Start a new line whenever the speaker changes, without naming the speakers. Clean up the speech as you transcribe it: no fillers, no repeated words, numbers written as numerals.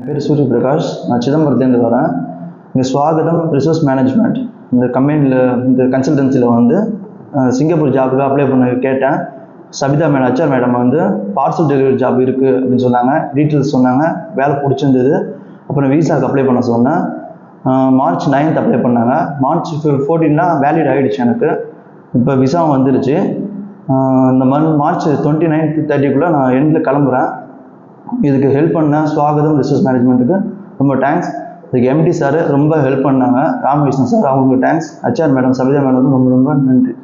பேர் சூரிய பிரகாஷ். நான் சிதம்பரத்துலேருந்து வரேன். இங்கே ஸ்வாகதம் ரிசோர்ஸ் மேனேஜ்மெண்ட் இந்த கம்பெனியில் இந்த கன்சல்டன்சியில் வந்து சிங்கப்பூர் ஜாபுக்கு அப்ளை பண்ண கேட்டேன். சபிதா மேடம் HR மேடம் வந்து பார்சல் டெலிவரி ஜாப் இருக்குது அப்படின்னு சொன்னாங்க. டீட்டெயில்ஸ் சொன்னாங்க. வேலை பிடிச்சிருந்தது. அப்புறம் விசாவுக்கு அப்ளை பண்ண சொன்னேன். March 9th அப்ளை பண்ணாங்க. March 14 வேலிட் ஆகிடுச்சு எனக்கு. இப்போ விசாவும் வந்துருச்சு. இந்த March 29th 30க்குள்ளே நான் எண்டில் கிளம்புறேன். இதுக்கு ஹெல்ப் பண்ண ஸ்வாகதம் ரிசோர்ஸ் மேனேஜ்மெண்ட்டுக்கு ரொம்ப தேங்க்ஸ். இதுக்கு MD சார் ரொம்ப ஹெல்ப் பண்ணாங்க. ராமகிருஷ்ணன் சார் அவங்களுக்கு thanks. HR madam Sabitha madam ரொம்ப ரொம்ப நன்றி.